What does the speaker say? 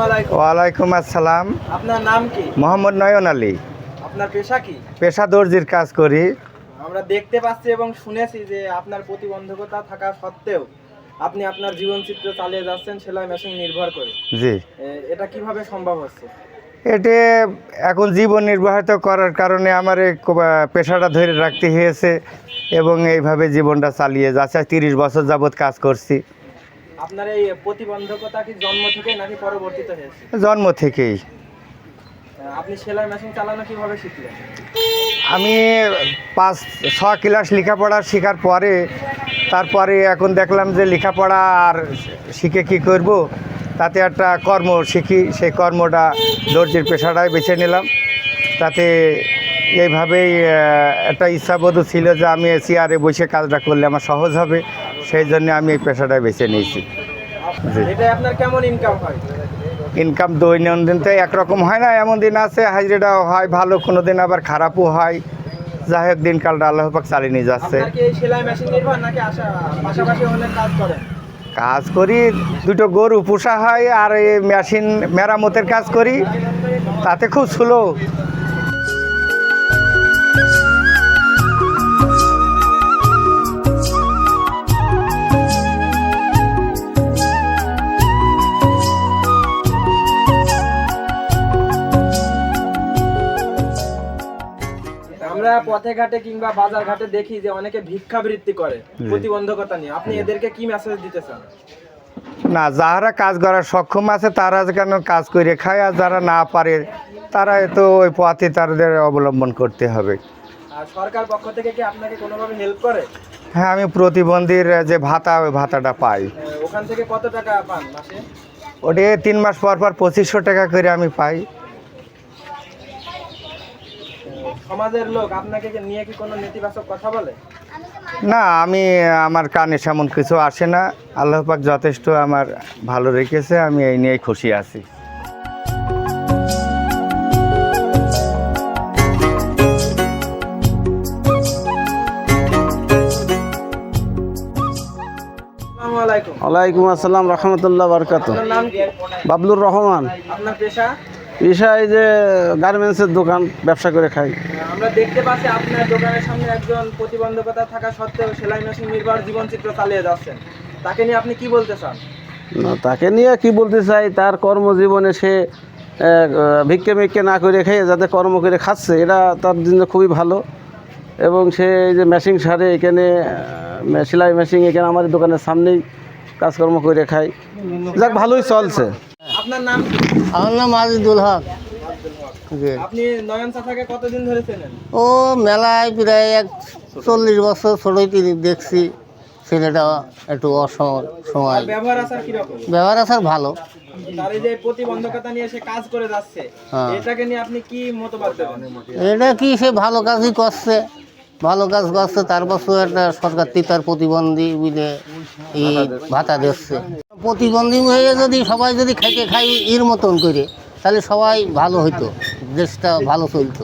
ওয়ালাইকুম আসসালাম। আপনার নাম কি? মোহাম্মদ নয়ন আলী। আপনার পেশা কি? পেশা দর্জির কাজ করি। আমরা দেখতে পাচ্ছি এবং শুনেছি যে আপনার প্রতিবন্ধকতা থাকা সত্ত্বেও আপনি আপনার জীবনচিত্র চালিয়ে যাচ্ছেন সেলাই মেশিন নির্ভর করে। জি, এটা কিভাবে সম্ভব হচ্ছে? এটি এখন জীবন নির্বাহিত করার কারণে আমার এই পেশাটা ধরে রাখতে হয়েছে এবং এইভাবে জীবনটা চালিয়ে যাচ্ছে। 30 বছর যাবৎ কাজ করছি। আপনার এই প্রতিবন্ধকতা কি জন্ম থেকে নাকি পরবর্তীতে হয়েছে? জন্ম থেকেই। আপনি সেলাই মেশিন চালানো কিভাবে শিখলেন? আমি 5-6 ক্লাস লেখাপড়া শেখার পরে তারপরে এখন দেখলাম যে লেখাপড়া আর শিখে কি করব, তাতে একটা কর্ম শিখি। সেই কর্মটা দর্জির পেশাটাই বেছে নিলাম। তাতে এইভাবেই একটা ইচ্ছাবোধ ছিল যে আমি চেয়ারে বসে কাজটা করলে আমার সহজ হবে, সেই জন্য আমি এই পেশাটাই বেছে নিয়েছি। এটা আপনার কেমন ইনকাম হয়? ইনকাম দৈনন্দিন তো একরকম হয় না, এমন দিন আছে হাজিরাটাও হয় ভালো, কোনো দিন আবার খারাপও হয়। যাই হোক, দিনকালটা আল্লাহ পাক চালিয়ে নিয়ে যাচ্ছে। আপনার কি এই সেলাই মেশিন নির্ভর নাকি পাশাপাশি অনেক কাজ করেন? কাজ করি, দুটো গরু পোষা হয় আর এই মেশিন মেরামতের কাজ করি, তাতে খুব স্লো। আমরা পথে ঘাটে কিংবা বাজার ঘাটে দেখি যে অনেকে ভিক্ষাবৃত্তি করে প্রতিবন্ধকতা নিয়ে। আপনি এদেরকে কি মেসেজ দিতে চান? না, যারা কাজ করার সক্ষম আছে তারা কেন কাজ করে খায়, আর যারা না পারে তারা তো ওই পথে তাদের অবলম্বন করতে হবে। আর সরকার পক্ষ থেকে কি আপনাকে কোনোভাবে হেল্প করে? হ্যাঁ, আমি প্রতিবন্ধীর যে ভাতা, ওই ভাতাটা পাই। ওখান থেকে কত টাকা পান মাসে? ওটা 3 মাস পর পর 2500 টাকা করে আমি পাই। সমাজের লোক আপনাকে নিয়ে কি কোনো নেতিবাচক কথা বলে? না, আমার কানে সেমন কিছু আসে না। আল্লাহ পাক যথেষ্ট আমার ভালো রেখেছে, আমি এই নিয়েই খুশি আছি। আসসালামু আলাইকুম। ওয়ালাইকুম আসসালাম রহমতুল্লাহ বরকাত। আপনার নাম কি? বাবলুর রহমান। আপনার পেশা? পেশা এই যে গার্মেন্টসের দোকান, ব্যবসা করে খাই। আমরা দেখতে পাচ্ছি আপনার দোকানের সামনে একজন প্রতিবন্ধকতা থাকা সত্ত্বেও সেলাই মেশিন নির্ভর জীবনচিত্র চালিয়ে যাচ্ছেন। তাকে নিয়ে আপনি কি বলতে চান? না, তাকে নিয়ে কি বলতে চাই, তার কর্মজীবনে সে ভিক্ষে না করে খেয়ে যাতে কর্ম করে খাচ্ছে, এটা তার জন্য খুবই ভালো। এবং সে এই যে মেশিন সারে এখানে সেলাই মেশিন এখানে আমাদের দোকানের সামনেই কাজকর্ম করে খাই, যাক ভালোই চলছে। আপনার নাম কি? আমার নাম আজিদুল হক। আপনি নয়ন চাচাকে কতদিন ধরে চেনেন? ও মেলায় প্রায় 40 বছর ছোটই তিনি দেখছি। ছেলেটা একটু সময় ব্যবহার আচার কিরকম? ব্যবহার আচার ভালো। তার এই যে প্রতিবন্ধকতা নিয়ে সে কাজ করে যাচ্ছে, হ্যাঁ। এটাকে নিয়ে আপনি কি মতবাদ দেবেন? এটা কি, সে ভালো কাজই করছে, ভালো কাজ করছে। তারপর তো একটা সরকার তার প্রতিবন্ধী মিলে এই ভাতা দিচ্ছে। প্রতিবন্ধী হয়ে যদি সবাই যদি খাইতে খাই এর মতন করে, তাহলে সবাই ভালো হইতো, দেশটা ভালো চলতো।